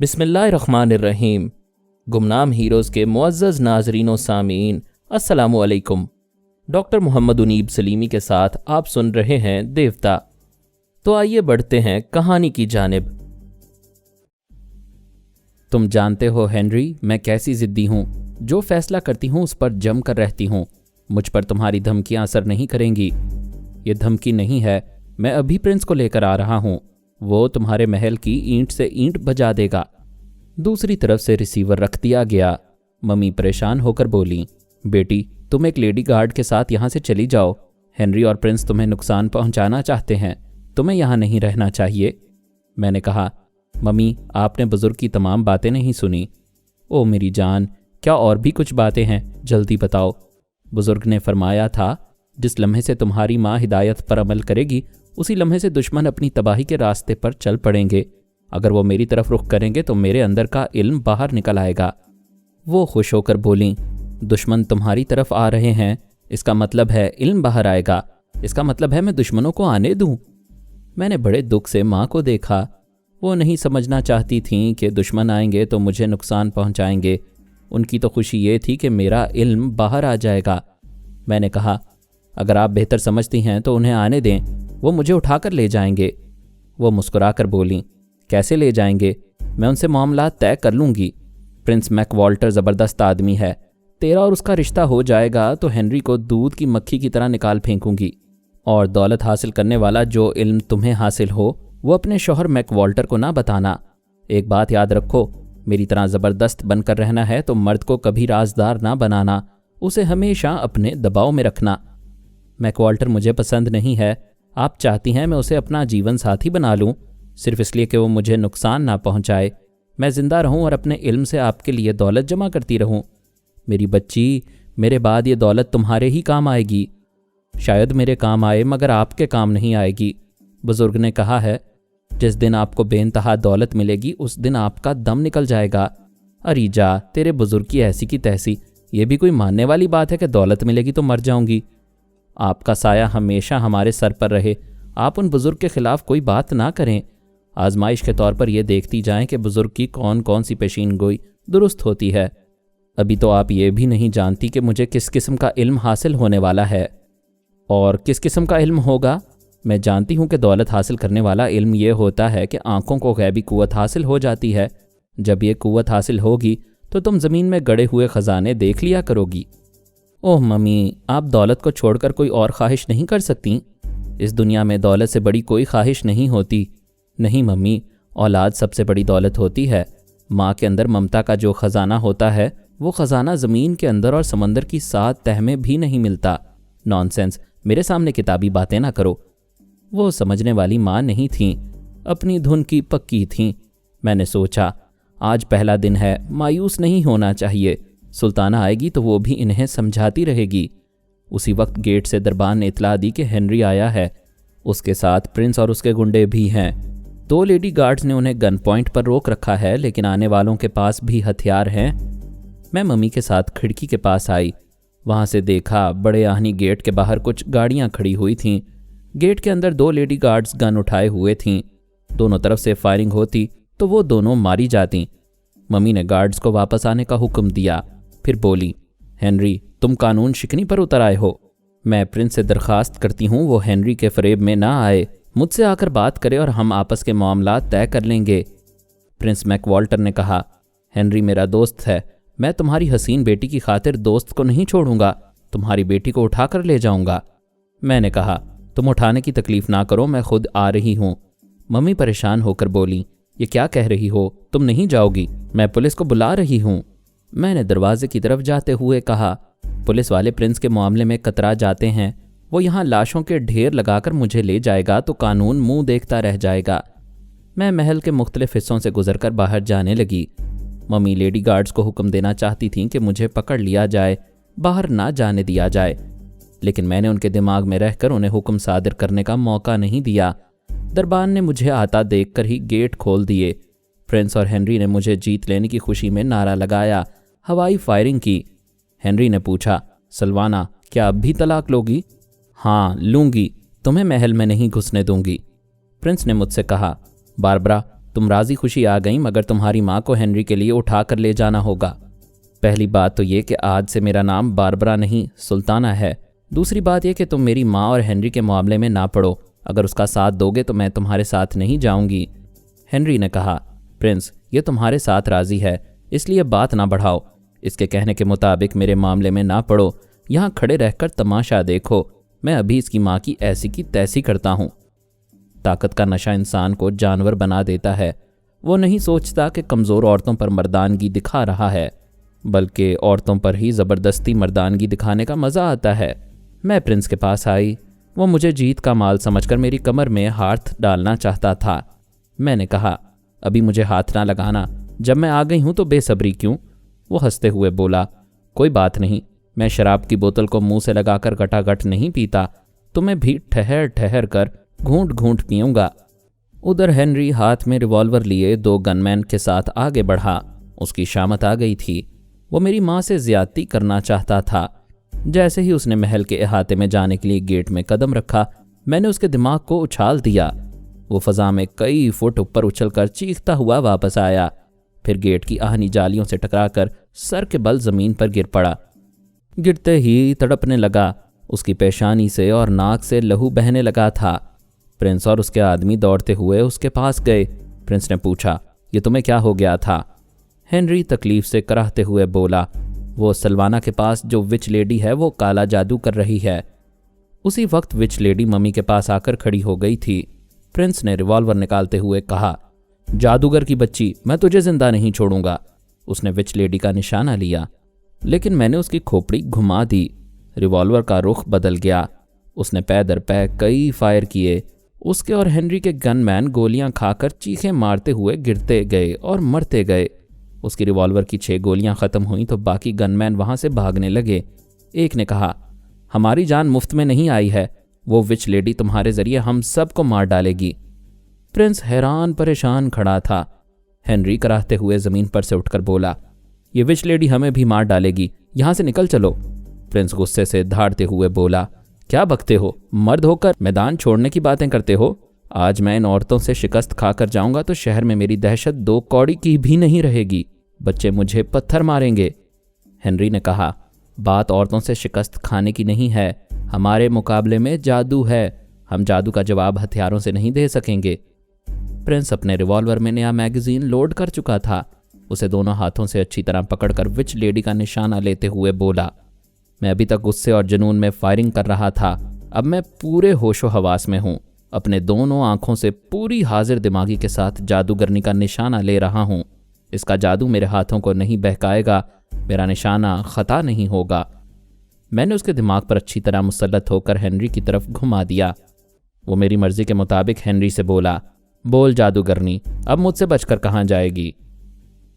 بسم اللہ الرحمن الرحیم۔ گمنام ہیروز کے معزز ناظرین و سامعین، السلام علیکم۔ ڈاکٹر محمد انیب سلیمی کے ساتھ آپ سن رہے ہیں دیوتا۔ تو آئیے بڑھتے ہیں کہانی کی جانب۔ تم جانتے ہو ہنری، میں کیسی ضدی ہوں۔ جو فیصلہ کرتی ہوں اس پر جم کر رہتی ہوں۔ مجھ پر تمہاری دھمکیاں اثر نہیں کریں گی۔ یہ دھمکی نہیں ہے، میں ابھی پرنس کو لے کر آ رہا ہوں۔ وہ تمہارے محل کی اینٹ سے اینٹ بجا دے گا۔ دوسری طرف سے ریسیور رکھ دیا گیا۔ ممی پریشان ہو کر بولی، بیٹی تم ایک لیڈی گارڈ کے ساتھ یہاں سے چلی جاؤ۔ ہنری اور پرنس تمہیں نقصان پہنچانا چاہتے ہیں، تمہیں یہاں نہیں رہنا چاہیے۔ میں نے کہا، ممی آپ نے بزرگ کی تمام باتیں نہیں سنی۔ او میری جان، کیا اور بھی کچھ باتیں ہیں؟ جلدی بتاؤ۔ بزرگ نے فرمایا تھا، جس لمحے سے تمہاری ماں ہدایت پر عمل کرے گی اسی لمحے سے دشمن اپنی تباہی کے راستے پر چل پڑیں گے۔ اگر وہ میری طرف رخ کریں گے تو میرے اندر کا علم باہر نکل آئے گا۔ وہ خوش ہو کر بولیں، دشمن تمہاری طرف آ رہے ہیں، اس کا مطلب ہے علم باہر آئے گا۔ اس کا مطلب ہے میں دشمنوں کو آنے دوں؟ میں نے بڑے دکھ سے ماں کو دیکھا۔ وہ نہیں سمجھنا چاہتی تھیں کہ دشمن آئیں گے تو مجھے نقصان پہنچائیں گے۔ ان کی تو خوشی یہ تھی کہ میرا علم باہر آ جائے گا۔ میں نے کہا، اگر آپ بہتر سمجھتی ہیں تو انہیں آنے دیں، وہ مجھے اٹھا کر لے جائیں گے۔ وہ مسکرا کر بولیں، کیسے لے جائیں گے؟ میں ان سے معاملات طے کر لوں گی۔ پرنس میک والٹر زبردست آدمی ہے۔ تیرا اور اس کا رشتہ ہو جائے گا تو ہنری کو دودھ کی مکھی کی طرح نکال پھینکوں گی، اور دولت حاصل کرنے والا جو علم تمہیں حاصل ہو وہ اپنے شوہر میک والٹر کو نہ بتانا۔ ایک بات یاد رکھو، میری طرح زبردست بن کر رہنا ہے تو مرد کو کبھی رازدار نہ بنانا، اسے ہمیشہ اپنے دباؤ میں رکھنا۔ میک والٹر مجھے پسند نہیں ہے۔ آپ چاہتی ہیں میں اسے اپنا جیون ساتھی بنا لوں، صرف اس لیے کہ وہ مجھے نقصان نہ پہنچائے۔ میں زندہ رہوں اور اپنے علم سے آپ کے لیے دولت جمع کرتی رہوں۔ میری بچی، میرے بعد یہ دولت تمہارے ہی کام آئے گی۔ شاید میرے کام آئے مگر آپ کے کام نہیں آئے گی۔ بزرگ نے کہا ہے، جس دن آپ کو بے انتہا دولت ملے گی اس دن آپ کا دم نکل جائے گا۔ اری جا، تیرے بزرگ کی ایسی کی تیسی، یہ بھی کوئی ماننے والی بات ہے کہ دولت ملے گی تو مر جاؤں گی؟ آپ کا سایہ ہمیشہ ہمارے سر پر رہے۔ آپ ان بزرگ کے خلاف کوئی بات نہ کریں۔ آزمائش کے طور پر یہ دیکھتی جائیں کہ بزرگ کی کون کون سی پیشین گوئی درست ہوتی ہے۔ ابھی تو آپ یہ بھی نہیں جانتی کہ مجھے کس قسم کا علم حاصل ہونے والا ہے۔ اور کس قسم کا علم ہوگا؟ میں جانتی ہوں کہ دولت حاصل کرنے والا علم یہ ہوتا ہے کہ آنکھوں کو غیبی قوت حاصل ہو جاتی ہے۔ جب یہ قوت حاصل ہوگی تو تم زمین میں گڑے ہوئے خزانے دیکھ لیا کرو گی۔ اوہ ممی، آپ دولت کو چھوڑ کر کوئی اور خواہش نہیں کر سکتی؟ اس دنیا میں دولت سے بڑی کوئی خواہش نہیں ہوتی۔ نہیں ممی، اولاد سب سے بڑی دولت ہوتی ہے۔ ماں کے اندر ممتا کا جو خزانہ ہوتا ہے وہ خزانہ زمین کے اندر اور سمندر کی 7 تہ میں بھی نہیں ملتا۔ نانسنس، میرے سامنے کتابی باتیں نہ کرو۔ وہ سمجھنے والی ماں نہیں تھیں، اپنی دھن کی پکی تھیں۔ میں نے سوچا، آج پہلا دن ہے، مایوس نہیں ہونا چاہیے۔ سلطانہ آئے گی تو وہ بھی انہیں سمجھاتی رہے گی۔ اسی وقت گیٹ سے دربان نے اطلاع دی کہ ہنری آیا ہے، اس کے ساتھ پرنس اور اس کے گنڈے بھی ہیں۔ 2 لیڈی گارڈز نے انہیں گن پوائنٹ پر روک رکھا ہے، لیکن آنے والوں کے پاس بھی ہتھیار ہیں۔ میں ممی کے ساتھ کھڑکی کے پاس آئی۔ وہاں سے دیکھا بڑے آہنی گیٹ کے باہر کچھ گاڑیاں کھڑی ہوئی تھیں۔ گیٹ کے اندر 2 لیڈی گارڈز گن اٹھائے ہوئے تھیں۔ دونوں طرف سے فائرنگ ہوتی تو وہ دونوں ماری جاتیں۔ ممی نے گارڈز کو واپس آنے کا حکم دیا، پھر بولی، ہنری تم قانون شکنی پر اتر آئے ہو۔ میں پرنس سے درخواست کرتی ہوں وہ ہنری کے فریب میں نہ آئے، مجھ سے آ کر بات کرے اور ہم آپس کے معاملات طے کر لیں گے۔ پرنس میک والٹر نے کہا، ہنری میرا دوست ہے، میں تمہاری حسین بیٹی کی خاطر دوست کو نہیں چھوڑوں گا، تمہاری بیٹی کو اٹھا کر لے جاؤں گا۔ میں نے کہا، تم اٹھانے کی تکلیف نہ کرو، میں خود آ رہی ہوں۔ ممی پریشان ہو کر بولی، یہ کیا کہہ رہی ہو؟ تم نہیں جاؤ گی؟ میں پولیس کو بلا رہی ہوں۔ میں نے دروازے کی طرف جاتے ہوئے کہا، پولیس والے پرنس کے معاملے میں کترا جاتے ہیں، وہ یہاں لاشوں کے ڈھیر لگا کر مجھے لے جائے گا تو قانون منہ دیکھتا رہ جائے گا۔ میں محل کے مختلف حصوں سے گزر کر باہر جانے لگی۔ ممی لیڈی گارڈز کو حکم دینا چاہتی تھیں کہ مجھے پکڑ لیا جائے، باہر نہ جانے دیا جائے، لیکن میں نے ان کے دماغ میں رہ کر انہیں حکم صادر کرنے کا موقع نہیں دیا۔ دربان نے مجھے آتا دیکھ کر ہی گیٹ کھول دیے۔ پرنس اور ہنری نے مجھے جیت لینے کی خوشی میں نعرہ لگایا، ہوائی فائرنگ کی۔ ہنری نے پوچھا، سلوانہ کیا اب بھی طلاق لوگی؟ ہاں لوں گی، تمہیں محل میں نہیں گھسنے دوں گی۔ پرنس نے مجھ سے کہا، باربرا तुम राजी खुशी आ गई, मगर तुम्हारी माँ को हेनरी के लिए उठा कर ले जाना होगा। पहली बात तो ये कि आज से मेरा नाम बारबरा नहीं सुल्ताना है। दूसरी बात यह कि तुम मेरी माँ और हेनरी के मामले में ना पड़ो। अगर उसका साथ दोगे तो मैं तुम्हारे साथ नहीं जाऊंगी। हेनरी ने कहा, प्रिंस, ये तुम्हारे साथ राजी है, इसलिए बात ना बढ़ाओ। इसके कहने के मुताबिक मेरे मामले में ना पड़ो, यहाँ खड़े रहकर तमाशा देखो। मैं अभी इसकी माँ की ऐसी की तैसी करता हूँ। ताकत का नशा इंसान को जानवर बना देता है। वो नहीं सोचता कि कमज़ोर औरतों पर मर्दानगी दिखा रहा है, बल्कि औरतों पर ही ज़बरदस्ती मर्दानगी दिखाने का मज़ा आता है। मैं प्रिंस के पास आई। वो मुझे जीत का माल समझकर मेरी कमर में हाथ डालना चाहता था। मैंने कहा, अभी मुझे हाथ ना लगाना, जब मैं आ गई हूँ तो बेसब्री क्यों? वो हंसते हुए बोला, कोई बात नहीं, मैं शराब की बोतल को मुंह से लगाकर गटागट नहीं पीता, तुम्हें भी ठहर ठहर कर घूंट घूंट पीऊंगा। उधर हेनरी हाथ में रिवॉल्वर लिए 2 गनमैन के साथ आगे बढ़ा। उसकी शामत आ गई थी। वो मेरी माँ से ज्यादती करना चाहता था। जैसे ही उसने महल के अहाते में जाने के लिए गेट में कदम रखा, मैंने उसके दिमाग को उछाल दिया। वो फजा में कई फुट ऊपर उछलकर चीखता हुआ वापस आया, फिर गेट की आहनी जालियों से टकराकर सर के बल जमीन पर गिर पड़ा। गिरते ही तड़पने लगा। उसकी पेशानी से और नाक से लहू बहने लगा था। प्रिंस और उसके आदमी दौड़ते हुए उसके पास गए। प्रिंस ने पूछा, ये तुम्हें क्या हो गया था? हेनरी तकलीफ से कराहते हुए बोला, वो सलवाना के पास जो विच लेडी है वो काला जादू कर रही है। उसी वक्त विच लेडी मम्मी के पास आकर खड़ी हो गई थी। प्रिंस ने रिवॉल्वर निकालते हुए कहा, जादूगर की बच्ची, मैं तुझे जिंदा नहीं छोड़ूंगा। उसने विच लेडी का निशाना लिया, लेकिन मैंने उसकी खोपड़ी घुमा दी। रिवॉल्वर का रुख बदल गया। उसने पै दर पै कई फायर किए। उसके और हेनरी के गनमैन गोलियां खाकर चीखें मारते हुए गिरते गए और मरते गए। उसकी रिवॉल्वर की 6 गोलियां खत्म हुईं तो बाकी गनमैन वहां से भागने लगे। एक ने कहा, हमारी जान मुफ्त में नहीं आई है, वो विच लेडी तुम्हारे जरिए हम सबको मार डालेगी। प्रिंस हैरान परेशान खड़ा था। हेनरी कराहते हुए जमीन पर से उठकर बोला, ये विच लेडी हमें भी मार डालेगी, यहां से निकल चलो। प्रिंस गुस्से से धाड़ते हुए बोला, क्या बकते हो? मर्द होकर मैदान छोड़ने की बातें करते हो? आज मैं इन औरतों से शिकस्त खाकर जाऊंगा तो शहर में मेरी दहशत 2 कौड़ी की भी नहीं रहेगी। बच्चे मुझे पत्थर मारेंगे। हेनरी ने कहा, बात औरतों से शिकस्त खाने की नहीं है, हमारे मुकाबले में जादू है। हम जादू का जवाब हथियारों से नहीं दे सकेंगे। प्रिंस अपने रिवॉल्वर में नया मैगजीन लोड कर चुका था। उसे दोनों हाथों से अच्छी तरह पकड़कर विच लेडी का निशाना लेते हुए बोला, मैं अभी तक गुस्से और जुनून में फायरिंग कर रहा था, अब मैं पूरे होशो हवास में हूँ। अपने दोनों आंखों से पूरी हाजिर दिमागी के साथ जादूगरनी का निशाना ले रहा हूँ। इसका जादू मेरे हाथों को नहीं बहकाएगा, मेरा निशाना खता नहीं होगा। मैंने उसके दिमाग पर अच्छी तरह मुसल्लत होकर हेनरी की तरफ घुमा दिया। वो मेरी मर्जी के मुताबिक हेनरी से बोला, बोल जादूगरनी, अब मुझसे बचकर कहाँ जाएगी?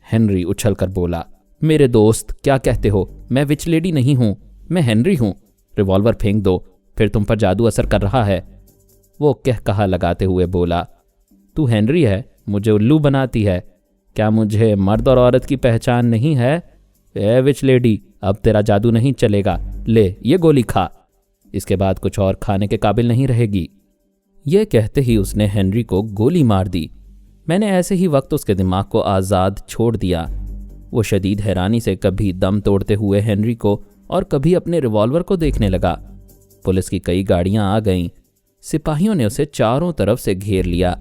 हेनरी उछलकर बोला, मेरे दोस्त, क्या कहते हो? मैं विच लेडी नहीं हूँ, मैं हेनरी हूँ। रिवॉल्वर फेंक दो, फिर तुम पर जादू असर कर रहा है। वो कहा लगाते हुए बोला, तू हेनरी है, मुझे उल्लू बनाती है। क्या मुझे मर्द और औरत की पहचान नहीं है? ए विच लेडी, अब तेरा जादू नहीं चलेगा, ले ये गोली खा, इसके बाद कुछ और खाने के काबिल नहीं रहेगी। यह कहते ही उसने हेनरी को गोली मार दी। मैंने ऐसे ही वक्त उसके दिमाग को आज़ाद छोड़ दिया। वो शदीद हैरानी से कभी दम तोड़ते हुए हेनरी को और कभी अपने रिवॉल्वर को देखने लगा। पुलिस की कई गाड़ियां आ गईं। सिपाहियों ने उसे चारों तरफ से घेर लिया।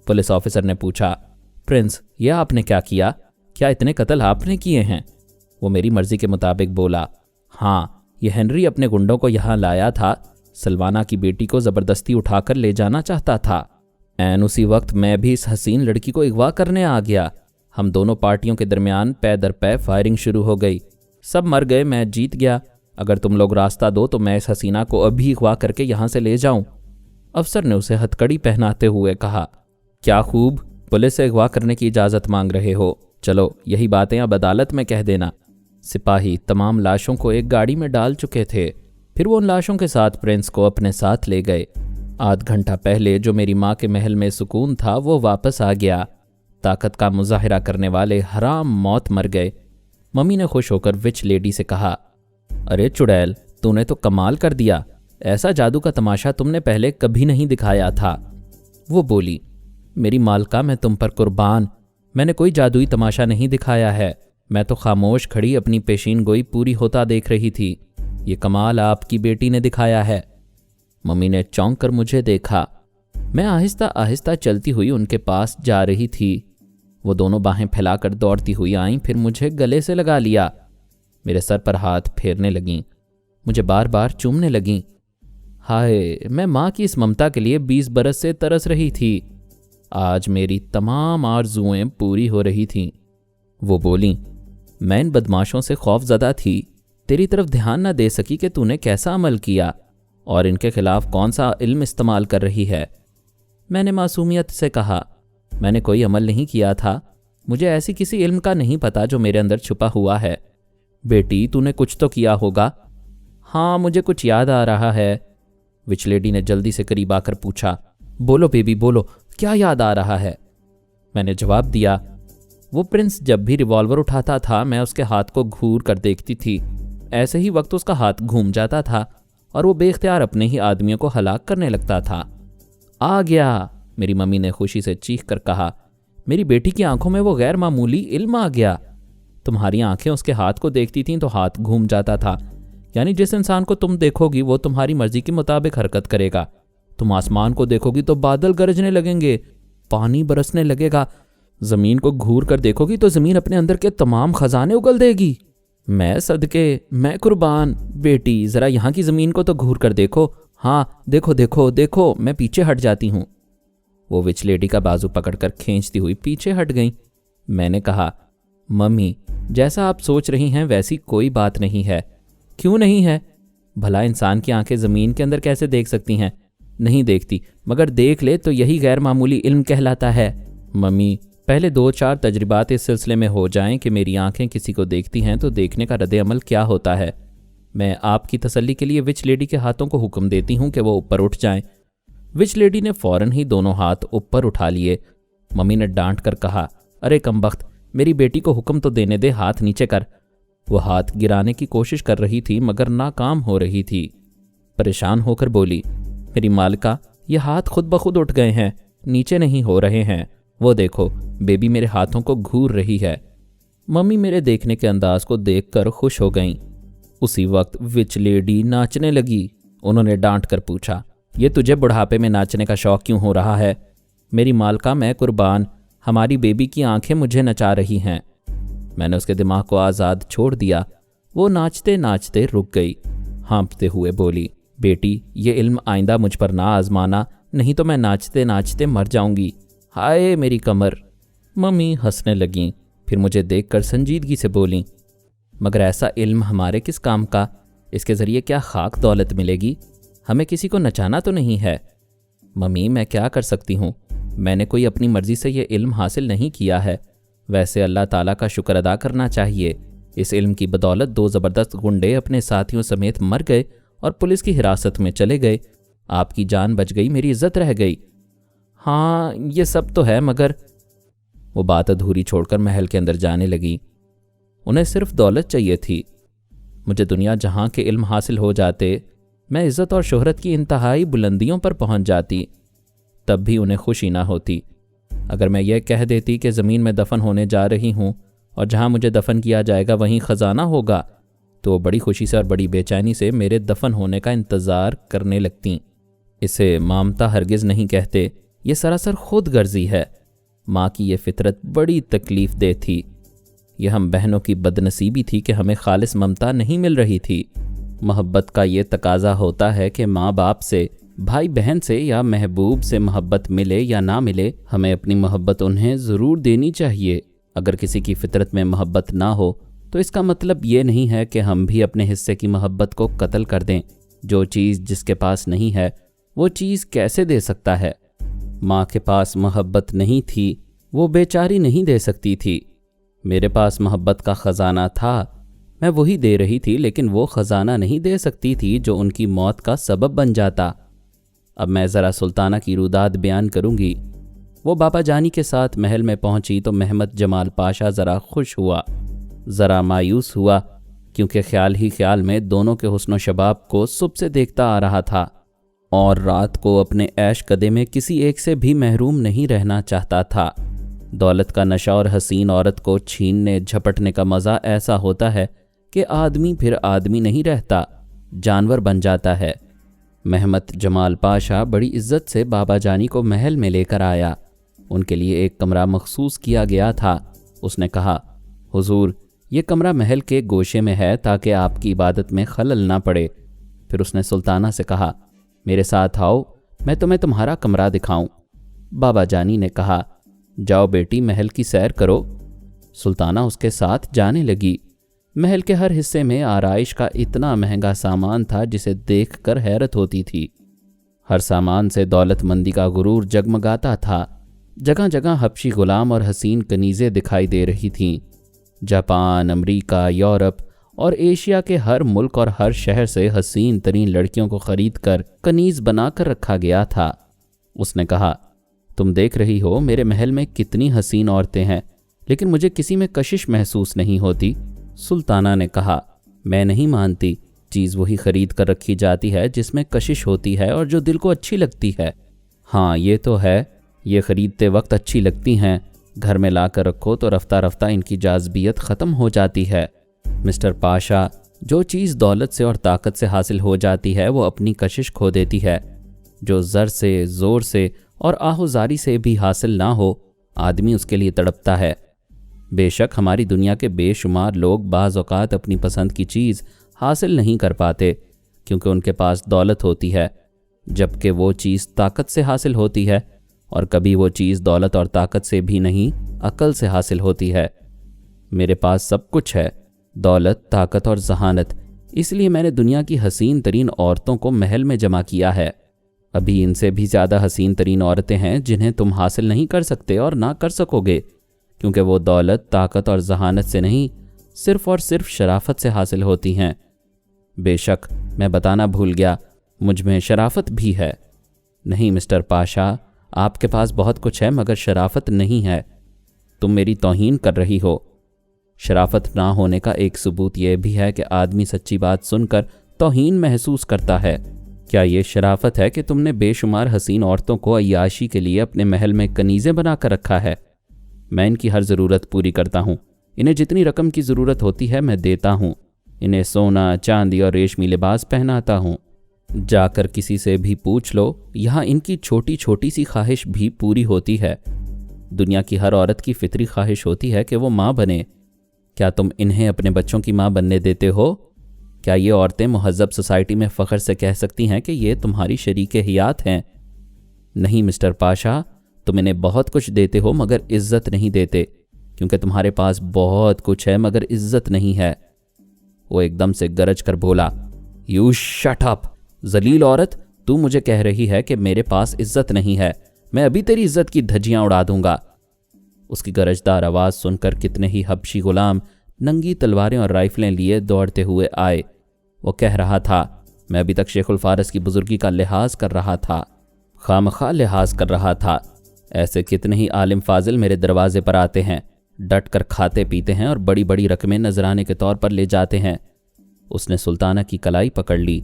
पुलिस ऑफिसर ने पूछा, प्रिंस, यह आपने क्या किया? क्या इतने कत्ल आपने किए हैं? वो मेरी मर्जी के मुताबिक बोला, हाँ, यह हेनरी अपने गुंडों को यहाँ लाया था, सलवाना की बेटी को ज़बरदस्ती उठाकर ले जाना चाहता था। ऐन उसी वक्त मैं भी इस हसीन लड़की को अगवा करने आ गया। हम दोनों पार्टियों के दरमियान पै दर पै फायरिंग शुरू हो गई। सब मर गए, मैं जीत गया। अगर तुम लोग रास्ता दो तो मैं इस हसीना को अभी अगवा करके यहाँ से ले जाऊं। अफसर ने उसे हथकड़ी पहनाते हुए कहा, क्या खूब, पुलिस से अगवा करने की इजाज़त मांग रहे हो? चलो, यही बातें अब अदालत में कह देना। सिपाही तमाम लाशों को एक गाड़ी में डाल चुके थे। फिर वो उन लाशों के साथ प्रिंस को अपने साथ ले गए। आध घंटा पहले जो मेरी माँ के महल में सुकून था वो वापस आ गया। ताकत का मुजाहिरा करने वाले हराम मौत मर गए। मम्मी ने खुश होकर विच लेडी से कहा, अरे चुड़ैल, तूने तो कमाल कर दिया, ऐसा जादू का तमाशा तुमने पहले कभी नहीं दिखाया था। वो बोली, میری مالکہ میں تم پر قربان، میں نے کوئی جادوئی تماشا نہیں دکھایا ہے، میں تو خاموش کھڑی اپنی پیشین گوئی پوری ہوتا دیکھ رہی تھی، یہ کمال آپ کی بیٹی نے دکھایا ہے۔ ممی نے چونک کر مجھے دیکھا۔ میں آہستہ آہستہ چلتی ہوئی ان کے پاس جا رہی تھی۔ وہ دونوں باہیں پھیلا کر دوڑتی ہوئی آئیں، پھر مجھے گلے سے لگا لیا، میرے سر پر ہاتھ پھیرنے لگیں، مجھے بار بار چومنے لگیں۔ ہائے، میں ماں کی اس ممتا کے لیے 20 برس سے ترس رہی تھی۔ آج میری تمام آرزوئیں پوری ہو رہی تھیں۔ وہ بولیں، میں ان بدماشوں سے خوف زدہ تھی، تیری طرف دھیان نہ دے سکی کہ تو نے کیسا عمل کیا اور ان کے خلاف کون سا علم استعمال کر رہی ہے۔ میں نے معصومیت سے کہا، میں نے کوئی عمل نہیں کیا تھا، مجھے ایسی کسی علم کا نہیں پتا جو میرے اندر چھپا ہوا ہے۔ بیٹی، تو نے کچھ تو کیا ہوگا۔ ہاں، مجھے کچھ یاد آ رہا ہے، وچ لیڈی نے جلدی سے قریب آ کر پوچھا۔ بولو بیبی بولو، کیا یاد آ رہا ہے؟ میں نے جواب دیا، وہ پرنس جب بھی ریوالور اٹھاتا تھا میں اس کے ہاتھ کو گھور کر دیکھتی تھی، ایسے ہی وقت اس کا ہاتھ گھوم جاتا تھا اور وہ بے اختیار اپنے ہی آدمیوں کو ہلاک کرنے لگتا تھا۔ آ گیا، میری ممی نے خوشی سے چیخ کر کہا، میری بیٹی کی آنکھوں میں وہ غیر معمولی علم آ گیا۔ تمہاری آنکھیں اس کے ہاتھ کو دیکھتی تھیں تو ہاتھ گھوم جاتا تھا، یعنی جس انسان کو تم دیکھو گی وہ تمہاری مرضی کے مطابق حرکت کرے گا۔ تم آسمان کو دیکھو گی تو بادل گرجنے لگیں گے، پانی برسنے لگے گا، زمین کو گھور کر دیکھو گی تو زمین اپنے اندر کے تمام خزانے اگل دے گی۔ میں صدقے، میں قربان، بیٹی ذرا یہاں کی زمین کو تو گھور کر دیکھو، ہاں دیکھو دیکھو دیکھو، میں پیچھے ہٹ جاتی ہوں۔ وہ وچ لیڈی کا بازو پکڑ کر کھینچتی ہوئی پیچھے ہٹ گئیں۔ میں نے کہا، ممی جیسا آپ سوچ رہی ہیں ویسی کوئی بات نہیں ہے۔ کیوں نہیں ہے؟ بھلا انسان کی آنکھیں زمین کے اندر کیسے دیکھ سکتی ہیں؟ نہیں دیکھتی، مگر دیکھ لے تو یہی غیر معمولی علم کہلاتا ہے۔ ممی، پہلے 2-4 تجربات اس سلسلے میں ہو جائیں کہ میری آنکھیں کسی کو دیکھتی ہیں تو دیکھنے کا رد عمل کیا ہوتا ہے۔ میں آپ کی تسلی کے لیے وچ لیڈی کے ہاتھوں کو حکم دیتی ہوں کہ وہ اوپر اٹھ جائیں۔ وچ لیڈی نے فوراً ہی دونوں ہاتھ اوپر اٹھا لیے۔ ممی نے ڈانٹ کر کہا، ارے کمبخت، میری بیٹی کو حکم تو دینے دے، ہاتھ نیچے کر۔ وہ ہاتھ گرانے کی کوشش کر رہی تھی مگر ناکام ہو رہی تھی۔ پریشان ہو کر بولی، میری مالکہ، یہ ہاتھ خود بخود اٹھ گئے ہیں، نیچے نہیں ہو رہے ہیں، وہ دیکھو بیبی میرے ہاتھوں کو گھور رہی ہے۔ ممی میرے دیکھنے کے انداز کو دیکھ کر خوش ہو گئیں۔ اسی وقت وچ لیڈی ناچنے لگی۔ انہوں نے ڈانٹ کر پوچھا، یہ تجھے بڑھاپے میں ناچنے کا شوق کیوں ہو رہا ہے؟ میری مالکہ، میں قربان، ہماری بیبی کی آنکھیں مجھے نچا رہی ہیں۔ میں نے اس کے دماغ کو آزاد چھوڑ دیا۔ وہ ناچتے ناچتے رک گئی، ہانپتے ہوئے بولی، بیٹی یہ علم آئندہ مجھ پر نہ آزمانا، نہیں تو میں ناچتے ناچتے مر جاؤں گی۔ ہائے میری کمر۔ ممی ہنسنے لگیں، پھر مجھے دیکھ کر سنجیدگی سے بولیں، مگر ایسا علم ہمارے کس کام کا؟ اس کے ذریعے کیا خاک دولت ملے گی؟ ہمیں کسی کو نچانا تو نہیں ہے۔ ممی میں کیا کر سکتی ہوں؟ میں نے کوئی اپنی مرضی سے یہ علم حاصل نہیں کیا ہے، ویسے اللہ تعالیٰ کا شکر ادا کرنا چاہیے۔ اس علم کی بدولت 2 زبردست گنڈے اپنے ساتھیوں سمیت مر گئے اور پولیس کی حراست میں چلے گئے۔ آپ کی جان بچ گئی، میری عزت رہ گئی۔ ہاں یہ سب تو ہے مگر… وہ بات ادھوری چھوڑ کر محل کے اندر جانے لگی۔ انہیں صرف دولت چاہیے تھی۔ مجھے دنیا جہاں کے علم حاصل ہو جاتے، میں عزت اور شہرت کی انتہائی بلندیوں پر پہنچ جاتی، تب بھی انہیں خوشی نہ ہوتی۔ اگر میں یہ کہہ دیتی کہ زمین میں دفن ہونے جا رہی ہوں اور جہاں مجھے دفن کیا جائے گا وہیں خزانہ ہوگا، تو بڑی خوشی سے اور بڑی بے چینی سے میرے دفن ہونے کا انتظار کرنے لگتیں۔ اسے مامتا ہرگز نہیں کہتے، یہ سراسر خود غرضی ہے۔ ماں کی یہ فطرت بڑی تکلیف دہ تھی۔ یہ ہم بہنوں کی بدنصیبی تھی کہ ہمیں خالص ممتا نہیں مل رہی تھی۔ محبت کا یہ تقاضا ہوتا ہے کہ ماں باپ سے، بھائی بہن سے یا محبوب سے محبت ملے یا نہ ملے، ہمیں اپنی محبت انہیں ضرور دینی چاہیے۔ اگر کسی کی فطرت میں محبت نہ ہو تو اس کا مطلب یہ نہیں ہے کہ ہم بھی اپنے حصے کی محبت کو قتل کر دیں۔ جو چیز جس کے پاس نہیں ہے وہ چیز کیسے دے سکتا ہے؟ ماں کے پاس محبت نہیں تھی، وہ بیچاری نہیں دے سکتی تھی۔ میرے پاس محبت کا خزانہ تھا، میں وہی دے رہی تھی، لیکن وہ خزانہ نہیں دے سکتی تھی جو ان کی موت کا سبب بن جاتا۔ اب میں ذرا سلطانہ کی روداد بیان کروں گی۔ وہ باپا جانی کے ساتھ محل میں پہنچی تو محمد جمال پاشا ذرا خوش ہوا، ذرا مایوس ہوا، کیونکہ خیال ہی خیال میں دونوں کے حسن و شباب کو صبح سے دیکھتا آ رہا تھا۔ اور رات کو اپنے عیش قدے میں کسی ایک سے بھی محروم نہیں رہنا چاہتا تھا۔ دولت کا نشہ اور حسین عورت کو چھیننے جھپٹنے کا مزہ ایسا ہوتا ہے کہ آدمی پھر آدمی نہیں رہتا، جانور بن جاتا ہے۔ محمد جمال پاشا بڑی عزت سے بابا جانی کو محل میں لے کر آیا۔ ان کے لیے ایک کمرہ مخصوص کیا گیا تھا۔ اس نے کہا، حضور، یہ کمرہ محل کے گوشے میں ہے تاکہ آپ کی عبادت میں خلل نہ پڑے۔ پھر اس نے سلطانہ سے کہا، میرے ساتھ آؤ، میں تمہیں تمہارا کمرہ دکھاؤں۔ بابا جانی نے کہا، جاؤ بیٹی، محل کی سیر کرو۔ سلطانہ اس کے ساتھ جانے لگی۔ محل کے ہر حصے میں آرائش کا اتنا مہنگا سامان تھا جسے دیکھ کر حیرت ہوتی تھی۔ ہر سامان سے دولت مندی کا غرور جگمگاتا تھا۔ جگہ جگہ حبشی غلام اور حسین کنیزیں دکھائی دے رہی تھیں۔ جاپان، امریکہ، یورپ اور ایشیا کے ہر ملک اور ہر شہر سے حسین ترین لڑکیوں کو خرید کر کنیز بنا کر رکھا گیا تھا۔ اس نے کہا، تم دیکھ رہی ہو میرے محل میں کتنی حسین عورتیں ہیں، لیکن مجھے کسی میں کشش محسوس نہیں ہوتی۔ سلطانہ نے کہا، میں نہیں مانتی، چیز وہی خرید کر رکھی جاتی ہے جس میں کشش ہوتی ہے اور جو دل کو اچھی لگتی ہے۔ ہاں یہ تو ہے، یہ خریدتے وقت اچھی لگتی ہیں، گھر میں لا کر رکھو تو رفتہ رفتہ ان کی جاذبیت ختم ہو جاتی ہے۔ مسٹر پاشا، جو چیز دولت سے اور طاقت سے حاصل ہو جاتی ہے وہ اپنی کشش کھو دیتی ہے۔ جو زر سے، زور سے اور آہوزاری سے بھی حاصل نہ ہو، آدمی اس کے لیے تڑپتا ہے۔ بے شک ہماری دنیا کے بے شمار لوگ بعض اوقات اپنی پسند کی چیز حاصل نہیں کر پاتے کیونکہ ان کے پاس دولت ہوتی ہے، جبکہ وہ چیز طاقت سے حاصل ہوتی ہے، اور کبھی وہ چیز دولت اور طاقت سے بھی نہیں، عقل سے حاصل ہوتی ہے۔ میرے پاس سب کچھ ہے، دولت، طاقت اور ذہانت، اس لیے میں نے دنیا کی حسین ترین عورتوں کو محل میں جمع کیا ہے۔ ابھی ان سے بھی زیادہ حسین ترین عورتیں ہیں جنہیں تم حاصل نہیں کر سکتے اور نہ کر سکو گے، کیونکہ وہ دولت، طاقت اور ذہانت سے نہیں، صرف اور صرف شرافت سے حاصل ہوتی ہیں۔ بے شک میں بتانا بھول گیا، مجھ میں شرافت بھی ہے۔ نہیں مسٹر پاشا، آپ کے پاس بہت کچھ ہے مگر شرافت نہیں ہے۔ تم میری توہین کر رہی ہو۔ شرافت نہ ہونے کا ایک ثبوت یہ بھی ہے کہ آدمی سچی بات سن کر توہین محسوس کرتا ہے۔ کیا یہ شرافت ہے کہ تم نے بے شمار حسین عورتوں کو عیاشی کے لیے اپنے محل میں کنیزیں بنا کر رکھا ہے؟ میں ان کی ہر ضرورت پوری کرتا ہوں، انہیں جتنی رقم کی ضرورت ہوتی ہے میں دیتا ہوں، انہیں سونا، چاندی اور ریشمی لباس پہناتا ہوں۔ جا کر کسی سے بھی پوچھ لو، یہاں ان کی چھوٹی چھوٹی سی خواہش بھی پوری ہوتی ہے۔ دنیا کی ہر عورت کی فطری خواہش ہوتی ہے کہ وہ ماں بنے۔ کیا تم انہیں اپنے بچوں کی ماں بننے دیتے ہو؟ کیا یہ عورتیں مہذب سوسائٹی میں فخر سے کہہ سکتی ہیں کہ یہ تمہاری شریک حیات ہیں؟ نہیں مسٹر پاشا، تم انہیں بہت کچھ دیتے ہو مگر عزت نہیں دیتے، کیونکہ تمہارے پاس بہت کچھ ہے مگر عزت نہیں ہے۔ وہ ایک دم سے گرج کر بولا، یو شٹ اپ، ذلیل عورت، تو مجھے کہہ رہی ہے کہ میرے پاس عزت نہیں ہے؟ میں ابھی تیری عزت کی دھجیاں اڑا دوں گا۔ اس کی گرجدار آواز سن کر کتنے ہی حبشی غلام ننگی تلواریں اور رائفلیں لیے دوڑتے ہوئے آئے۔ وہ کہہ رہا تھا، میں ابھی تک شیخ الفارس کی بزرگی کا لحاظ کر رہا تھا، خامخواہ لحاظ کر رہا تھا۔ ایسے کتنے ہی عالم فاضل میرے دروازے پر آتے ہیں، ڈٹ کر کھاتے پیتے ہیں اور بڑی بڑی رقمیں نذرانے کے طور پر لے جاتے ہیں۔ اس نے سلطانہ کی کلائی پکڑ لی،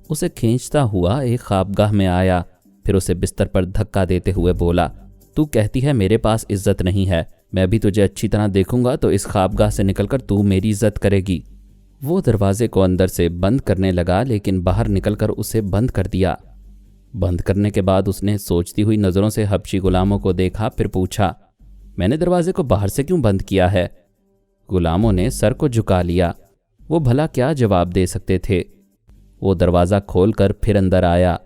اسے کھینچتا ہوا ایک خوابگاہ میں آیا، پھر اسے بستر پر دھکا دیتے ہوئے بولا، تو کہتی ہے میرے پاس عزت نہیں ہے، میں ابھی تجھے اچھی طرح دیکھوں گا تو اس خوابگاہ سے نکل کر تو میری عزت کرے گی۔ وہ دروازے کو اندر سے بند کرنے لگا لیکن باہر نکل کر اسے بند کر دیا۔ بند کرنے کے بعد اس نے سوچتی ہوئی نظروں سے حبشی غلاموں کو دیکھا، پھر پوچھا، میں نے دروازے کو باہر سے کیوں بند کیا ہے؟ غلاموں نے سر کو جھکا لیا، وہ بھلا کیا جواب دے سکتے تھے۔ وہ دروازہ کھول کر پھر اندر آیا،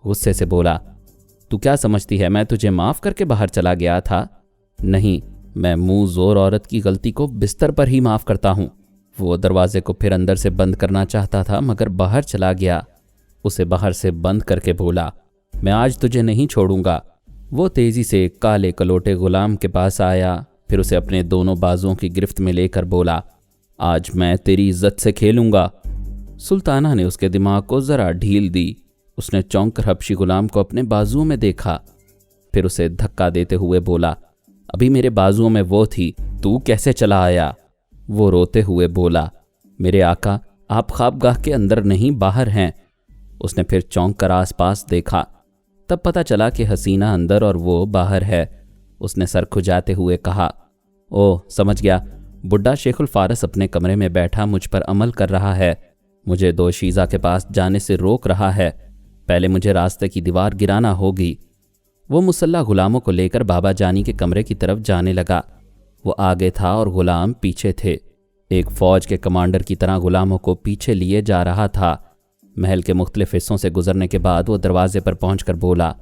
غصے سے بولا، تو کیا سمجھتی ہے میں تجھے معاف کر کے باہر چلا گیا تھا؟ نہیں، میں منہ زور عورت کی غلطی کو بستر پر ہی معاف کرتا ہوں۔ وہ دروازے کو پھر اندر سے بند کرنا چاہتا تھا مگر باہر چلا گیا۔ اسے باہر سے بند کر کے بولا، میں آج تجھے نہیں چھوڑوں گا۔ وہ تیزی سے کالے کلوٹے غلام کے پاس آیا، پھر اسے اپنے دونوں بازوؤں کی گرفت میں لے کر بولا، آج میں تیری عزت سے کھیلوں گا۔ سلطانہ نے اس کے دماغ کو ذرا ڈھیل دی۔ اس نے چونک کر حبشی غلام کو اپنے بازوؤں میں دیکھا، پھر اسے دھکا دیتے ہوئے بولا، ابھی میرے بازوؤں میں وہ تھی، تو کیسے چلا آیا؟ وہ روتے ہوئے بولا، میرے آقا، آپ خوابگاہ کے اندر نہیں باہر ہیں۔ उसने फिर चौंक कर आसपास देखा। तब पता चला कि हसीना अंदर और वो बाहर है। उसने सर खुजाते हुए कहा, ओह समझ गया, बुड्ढा शेखुल फारस अपने कमरे में बैठा मुझ पर अमल कर रहा है, मुझे दोशीज़ा के पास जाने से रोक रहा है। पहले मुझे रास्ते की दीवार गिराना होगी। वो मुसल्ला गुलामों को लेकर बाबा जानी के कमरे की तरफ जाने लगा। वो आगे था और गुलाम पीछे थे। एक फौज के कमांडर की तरह गुलामों को पीछे लिए जा रहा था। महल के मुख्तलिफ हिस्सों से गुजरने के बाद वो दरवाजे पर पहुंचकर बोला,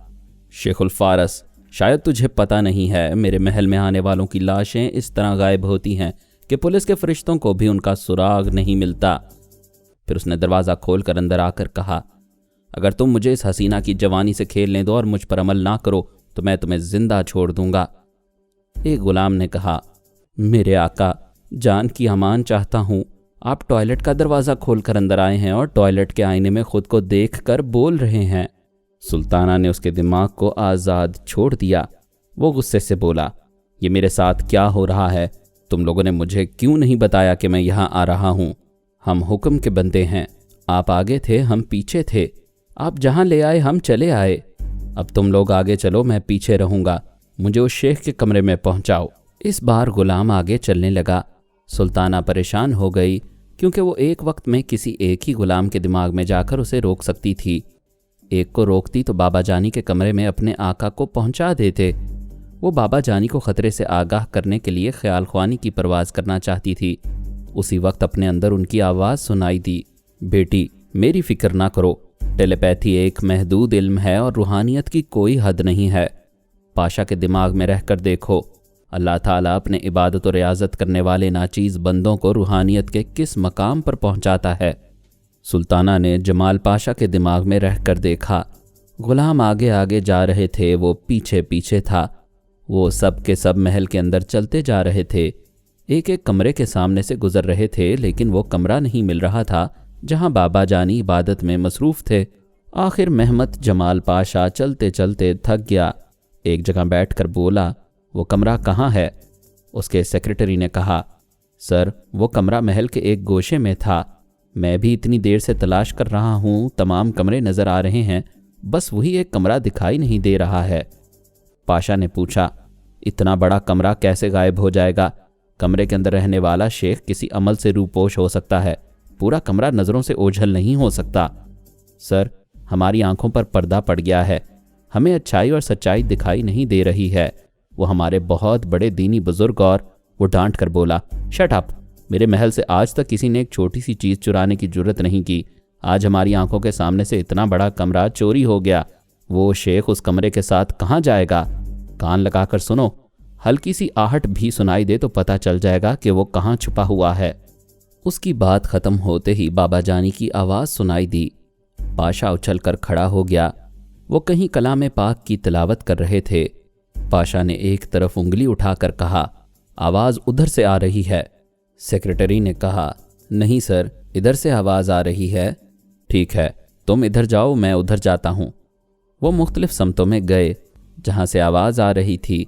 शेखुल फारस, शायद तुझे पता नहीं है, मेरे महल में आने वालों की लाशें इस तरह गायब होती हैं कि पुलिस के फरिश्तों को भी उनका सुराग नहीं मिलता। फिर उसने दरवाज़ा खोलकर अंदर आकर कहा, अगर तुम मुझे इस हसीना की जवानी से खेलने दो और मुझ पर अमल ना करो तो मैं तुम्हें जिंदा छोड़ दूंगा। एक गुलाम ने कहा, मेरे आका, जान की अमान चाहता हूँ, आप टॉयलेट का दरवाज़ा खोलकर अंदर आए हैं और टॉयलेट के आईने में खुद को देख कर बोल रहे हैं। सुल्ताना ने उसके दिमाग को आज़ाद छोड़ दिया। वो गुस्से से बोला, ये मेरे साथ क्या हो रहा है? तुम लोगों ने मुझे क्यों नहीं बताया कि मैं यहाँ आ रहा हूँ? हम हुक्म के बंदे हैं। आप आगे थे, हम पीछे थे। आप जहाँ ले आए हम चले आए। अब तुम लोग आगे चलो, मैं पीछे रहूँगा। मुझे उस शेख के कमरे में पहुँचाओ। इस बार गुलाम आगे चलने लगा। सुल्ताना परेशान हो गई क्योंकि वो एक वक्त में किसी एक ही गुलाम के दिमाग में जाकर उसे रोक सकती थी। एक को रोकती तो बाबा जानी के कमरे में अपने आका को पहुंचा देते। वो बाबा जानी को खतरे से आगाह करने के लिए ख्याल ख्वानी की परवाज़ करना चाहती थी। उसी वक्त अपने अंदर उनकी आवाज़ सुनाई दी, बेटी मेरी फ़िक्र ना करो, टेलीपैथी एक महदूद इल्म है और रूहानियत की कोई हद नहीं है। पाशा के दिमाग में रहकर देखो, अल्लाह ताला अपने इबादत और रियाजत करने वाले नाचीज़ बंदों को रूहानियत के किस मकाम पर पहुंचाता है। सुल्ताना ने जमाल पाशा के दिमाग में रहकर देखा। गुलाम आगे आगे जा रहे थे, वो पीछे पीछे था। वो सब के सब महल के अंदर चलते जा रहे थे। एक एक कमरे के सामने से गुजर रहे थे, लेकिन वो कमरा नहीं मिल रहा था जहां बाबा जानी इबादत में मसरूफ़ थे। आखिर महमद जमाल पाशा चलते चलते थक गया। एक जगह बैठकर बोला, वो कमरा कहाँ है? उसके सेक्रेटरी ने कहा, सर वो कमरा महल के एक गोशे में था। मैं भी इतनी देर से तलाश कर रहा हूँ, तमाम कमरे नज़र आ रहे हैं, बस वही एक कमरा दिखाई नहीं दे रहा है। पाशा ने पूछा, इतना बड़ा कमरा कैसे गायब हो जाएगा? कमरे के अंदर रहने वाला शेख किसी अमल से रूपोश हो सकता है, पूरा कमरा नज़रों से ओझल नहीं हो सकता। सर हमारी आंखों पर पर्दा पड़ गया है, हमें अच्छाई और सच्चाई दिखाई नहीं दे रही है। वो हमारे बहुत बड़े दीनी बुजुर्ग। और वो डांट कर बोला, शट अप, मेरे महल से आज तक किसी ने एक छोटी सी चीज़ चुराने की जुर्रत नहीं की। आज हमारी आंखों के सामने से इतना बड़ा कमरा चोरी हो गया। वो शेख उस कमरे के साथ कहाँ जाएगा? कान लगाकर सुनो, हल्की सी आहट भी सुनाई दे तो पता चल जाएगा कि वो कहाँ छुपा हुआ है। उसकी बात ख़त्म होते ही बाबा जानी की आवाज़ सुनाई दी। पाशा उछल कर खड़ा हो गया। वो कहीं कलाम पाक की तिलावत कर रहे थे। पाशा ने एक तरफ उंगली उठाकर कहा, आवाज़ उधर से आ रही है। सेक्रेटरी ने कहा, नहीं सर, इधर से आवाज़ आ रही है। ठीक है, तुम इधर जाओ, मैं उधर जाता हूँ। वो मुख्तलिफ समतों में गए जहाँ से आवाज़ आ रही थी।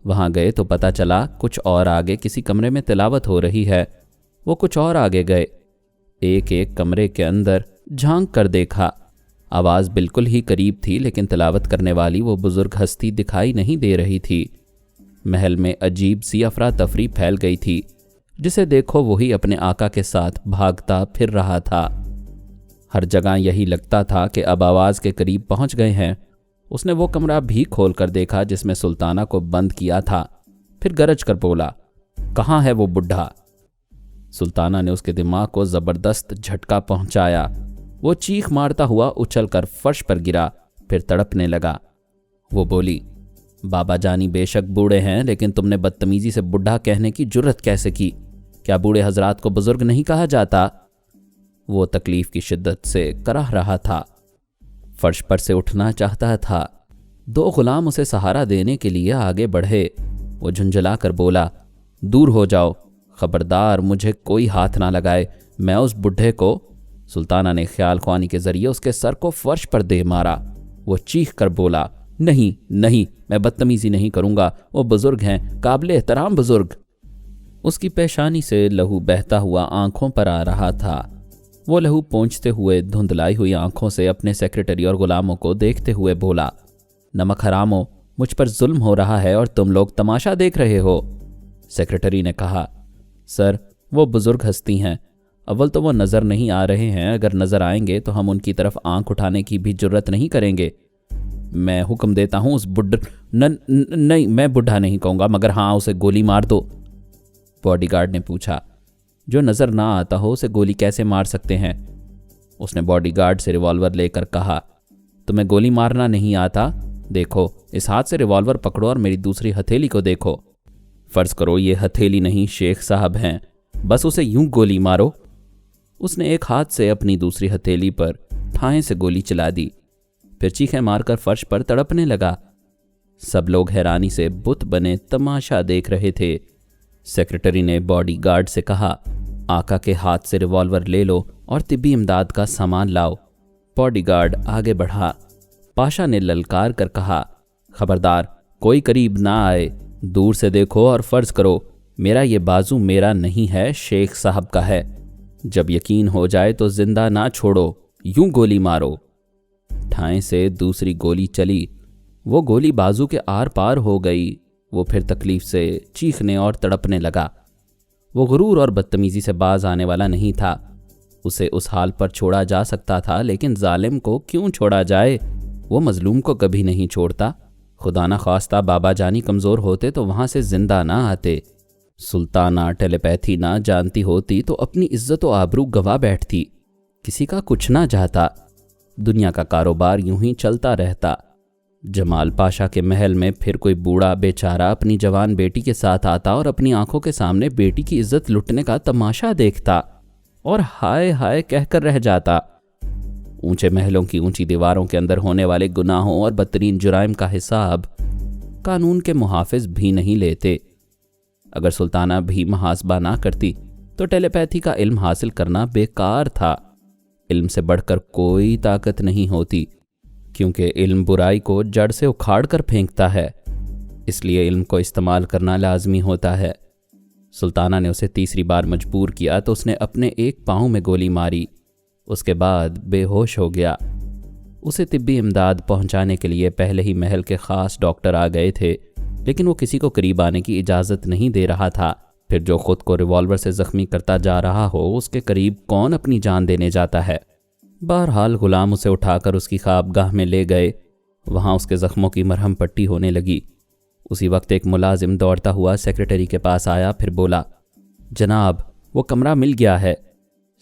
वहाँ गए तो पता चला कुछ और आगे किसी कमरे में तिलावत हो रही है। वो कुछ और आगे गए, एक एक कमरे के अंदर झांक कर देखा। आवाज़ बिल्कुल ही करीब थी, लेकिन तिलावत करने वाली वो बुज़ुर्ग हस्ती दिखाई नहीं दे रही थी। महल में अजीब सी अफरा तफरी फैल गई थी। जिसे देखो वही अपने आका के साथ भागता फिर रहा था। हर जगह यही लगता था कि अब आवाज़ के करीब पहुंच गए हैं। उसने वो कमरा भी खोल कर देखा जिसमें सुल्ताना को बंद किया था। फिर गरज कर बोला, कहाँ है वो बुढ़ा? सुल्ताना ने उसके दिमाग को ज़बरदस्त झटका पहुंचाया। वो चीख मारता हुआ उछलकर फर्श पर गिरा, फिर तड़पने लगा। वो बोली, बाबा जानी बेशक बूढ़े हैं, लेकिन तुमने बदतमीजी से बुढ़ा कहने की जुर्रत कैसे की? क्या बूढ़े हजरात को बुजुर्ग नहीं कहा जाता? वो तकलीफ की शिद्दत से कराह रहा था, फर्श पर से उठना चाहता था। दो गुलाम उसे सहारा देने के लिए आगे बढ़े। वो झुंझला कर बोला, दूर हो जाओ, खबरदार मुझे कोई हाथ ना लगाए, मैं उस बुढ़े को। सुल्ताना ने ख्याल ख्वानी के जरिए उसके सर को फर्श पर दे मारा। वो चीख कर बोला, नहीं नहीं, मैं बदतमीजी नहीं करूंगा, वो बुजुर्ग हैं, काबिल एहतराम बुजुर्ग। उसकी पेशानी से लहू बहता हुआ आंखों पर आ रहा था। वो लहू पोंछते हुए धुंधलाई हुई आंखों से अपने सेक्रेटरी और गुलामों को देखते हुए बोला, नमक हरामो, मुझ पर जुल्म हो रहा है और तुम लोग तमाशा देख रहे हो। सेक्रेटरी ने कहा, सर वो बुजुर्ग हस्ती हैं, अव्वल तो वो नज़र नहीं आ रहे हैं, अगर नज़र आएंगे तो हम उनकी तरफ आंख उठाने की भी जुर्रत नहीं करेंगे। मैं हुक्म देता हूँ उस नहीं, मैं बुढ़ा नहीं कहूँगा, मगर हाँ उसे गोली मार दो। बॉडीगार्ड ने पूछा, जो नज़र ना आता हो उसे गोली कैसे मार सकते हैं? उसने बॉडीगार्ड से रिवॉल्वर लेकर कहा, तुम्हें गोली मारना नहीं आता? देखो, इस हाथ से रिवॉल्वर पकड़ो और मेरी दूसरी हथेली को देखो। फर्ज करो ये हथेली नहीं शेख साहब हैं, बस उसे यूं गोली मारो। उसने एक हाथ से अपनी दूसरी हथेली पर ठाएं से गोली चला दी, फिर चीखें मारकर फर्श पर तड़पने लगा। सब लोग हैरानी से बुत बने तमाशा देख रहे थे। सेक्रेटरी ने बॉडीगार्ड से कहा, आका के हाथ से रिवॉल्वर ले लो और तिब्बी इमदाद का सामान लाओ। बॉडीगार्ड आगे बढ़ा। पाशा ने ललकार कर कहा, खबरदार कोई करीब ना आए, दूर से देखो और फर्ज करो मेरा ये बाजू मेरा नहीं है, शेख साहब का है। जब यकीन हो जाए तो जिंदा ना छोड़ो, यूं गोली मारो। ठाएं से दूसरी गोली चली। वो गोली बाजू के आर पार हो गई। वो फिर तकलीफ से चीखने और तड़पने लगा। वो गुरूर और बदतमीजी से बाज आने वाला नहीं था। उसे उस हाल पर छोड़ा जा सकता था, लेकिन जालिम को क्यों छोड़ा जाए? वो मजलूम को कभी नहीं छोड़ता। खुदा ना ख्वास्ता बाबा जानी कमज़ोर होते तो वहाँ से जिंदा ना आते। सुल्ताना टेलीपैथी ना जानती होती तो अपनी इज्जत व आबरू गवा बैठती। किसी का कुछ ना जाता। दुनिया का कारोबार यूं ही चलता रहता। जमाल पाशा के महल में फिर कोई बूढ़ा बेचारा अपनी जवान बेटी के साथ आता और अपनी आंखों के सामने बेटी की इज्जत लुटने का तमाशा देखता और हाय हाय कहकर रह जाता। ऊंचे महलों की ऊंची दीवारों के अंदर होने वाले गुनाहों और बदतरीन जुराइम का हिसाब कानून के मुहाफिज भी नहीं लेते। अगर सुल्ताना भी मुहासबा ना करती तो टेलीपैथी का इल्म हासिल करना बेकार था। इल्म से बढ़कर कोई ताकत नहीं होती, क्योंकि इल्म बुराई को जड़ से उखाड़ कर फेंकता है। इसलिए इल्म को इस्तेमाल करना लाजमी होता है। सुल्ताना ने उसे तीसरी बार मजबूर किया तो उसने अपने एक पाँव में गोली मारी। उसके बाद बेहोश हो गया। उसे तिब्बी इमदाद पहुंचाने के लिए पहले ही महल के ख़ास डॉक्टर आ गए थे, लेकिन वो किसी को करीब आने की इजाज़त नहीं दे रहा था। फिर जो खुद को रिवॉल्वर से ज़ख्मी करता जा रहा हो उसके करीब कौन अपनी जान देने जाता है। बहरहाल गुलाम उसे उठाकर उसकी ख्वाबगाह में ले गए। वहाँ उसके ज़ख्मों की मरहम पट्टी होने लगी। उसी वक्त एक मुलाजिम दौड़ता हुआ सेक्रेटरी के पास आया, फिर बोला, जनाब वो कमरा मिल गया है।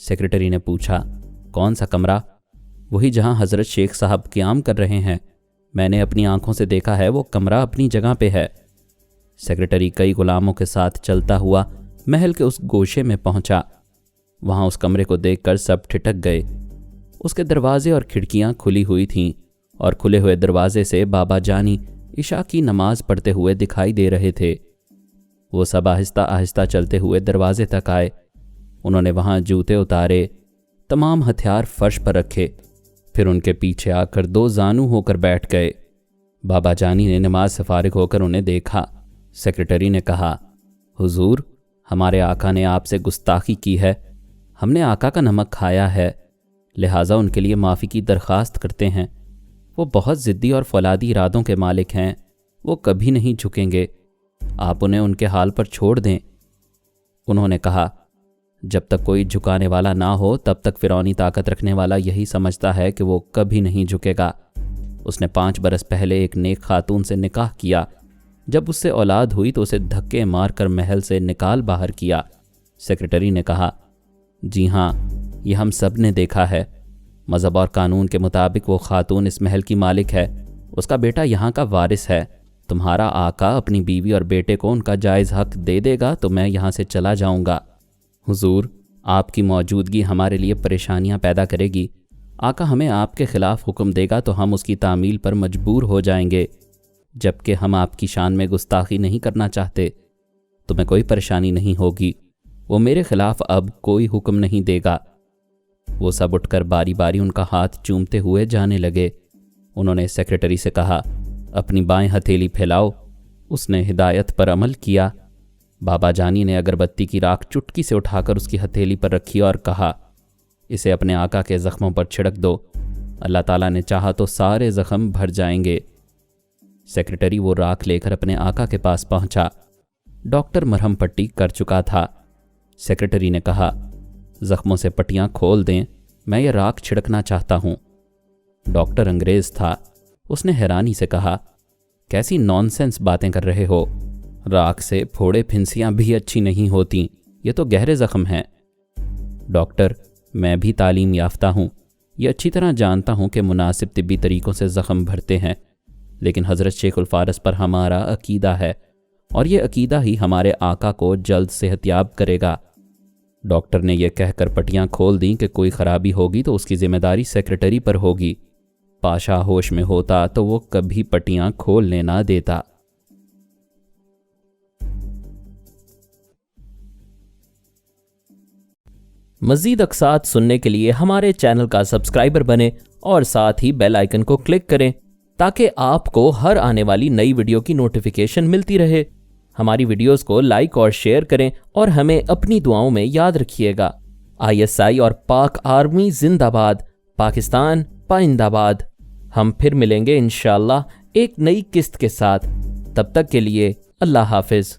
सेक्रेटरी ने पूछा, कौन सा कमरा? वही जहाँ हज़रत शेख साहब क़याम कर रहे हैं। मैंने अपनी आंखों से देखा है, वो कमरा अपनी जगह पे है। सेक्रेटरी कई गुलामों के साथ चलता हुआ महल के उस गोशे में पहुंचा। वहाँ उस कमरे को देखकर सब ठिठक गए। उसके दरवाजे और खिड़कियाँ खुली हुई थीं और खुले हुए दरवाजे से बाबा जानी इशा की नमाज पढ़ते हुए दिखाई दे रहे थे। वो सब आहिस्ता आहिस्ता चलते हुए दरवाजे तक आए। उन्होंने वहाँ जूते उतारे, तमाम हथियार फर्श पर रखे, फिर उनके पीछे आकर दो जानू होकर बैठ गए। बाबा जानी ने नमाज से फारिग होकर उन्हें देखा। सेक्रेटरी ने कहा, हुजूर, हमारे आका ने आपसे गुस्ताखी की है। हमने आका का नमक खाया है, लिहाजा उनके लिए माफ़ी की दरख्वास्त करते हैं। वो बहुत ज़िद्दी और फौलादी इरादों के मालिक हैं। वो कभी नहीं झुकेंगे। आप उन्हें उनके हाल पर छोड़ दें। उन्होंने कहा, जब तक कोई झुकाने वाला ना हो तब तक फ़िरौनी ताकत रखने वाला यही समझता है कि वो कभी नहीं झुकेगा। उसने 5 बरस पहले एक नेक खातून से निकाह किया। जब उससे औलाद हुई तो उसे धक्के मार कर महल से निकाल बाहर किया। सेक्रेटरी ने कहा, जी हाँ, ये हम सब ने देखा है। मज़हब और कानून के मुताबिक वो खातून इस महल की मालिक है। उसका बेटा यहाँ का वारिस है। तुम्हारा आका अपनी बीवी और बेटे को उनका जायज़ हक दे देगा तो मैं यहाँ से चला जाऊँगा। हुजूर, आपकी मौजूदगी हमारे लिए परेशानियाँ पैदा करेगी। आका हमें आपके ख़िलाफ़ हुक्म देगा तो हम उसकी तामील पर मजबूर हो जाएंगे, जबकि हम आपकी शान में गुस्ताखी नहीं करना चाहते। तुम्हें कोई परेशानी नहीं होगी। वो मेरे ख़िलाफ़ अब कोई हुक्म नहीं देगा। वो सब उठकर बारी बारी उनका हाथ चूमते हुए जाने लगे। उन्होंने सेक्रेटरी से कहा, अपनी बाएं हथेली फैलाओ। उसने हिदायत पर अमल किया। बाबा जानी ने अगरबत्ती की राख चुटकी से उठाकर उसकी हथेली पर रखी और कहा, इसे अपने आका के ज़ख्मों पर छिड़क दो, अल्लाह ताला ने चाहा तो सारे ज़ख्म भर जाएंगे। सेक्रेटरी वो राख लेकर अपने आका के पास पहुंचा। डॉक्टर मरहम पट्टी कर चुका था। सेक्रेटरी ने कहा, ज़ख्मों से पट्टियां खोल दें, मैं ये राख छिड़कना चाहता हूं। डॉक्टर अंग्रेज़ था। उसने हैरानी से कहा, कैसी नॉनसेंस बातें कर रहे हो? राख से फोड़े फिंसियां भी अच्छी नहीं होती, ये तो गहरे ज़ख्म हैं। डॉक्टर, मैं भी तालीम याफ्ता हूँ, ये अच्छी तरह जानता हूँ कि मुनासिब तिब्बी तरीक़ों से ज़ख्म भरते हैं, लेकिन हज़रत शेखुल फ़ारस पर हमारा अकीदा है और ये अकीदा ही हमारे आका को जल्द सेहतियाब करेगा। डॉक्टर ने यह कहकर पट्टियाँ खोल दी कि कोई ख़राबी होगी तो उसकी ज़िम्मेदारी सेक्रेटरी पर होगी। पाशा होश में होता तो वो कभी पट्टियाँ खोलने ना देता। मज़ीद अक़सात सुनने के लिए हमारे चैनल का सब्सक्राइबर बने और साथ ही बेल आइकन को क्लिक करें ताकि आपको हर आने वाली नई वीडियो की नोटिफिकेशन मिलती रहे। हमारी वीडियोस को लाइक और शेयर करें और हमें अपनी दुआओं में याद रखिएगा। ISI और पाक आर्मी जिंदाबाद, पाकिस्तान पाइंदाबाद। हम फिर मिलेंगे इंशाअल्लाह एक नई किस्त के साथ। तब तक के लिए अल्लाह हाफिज़।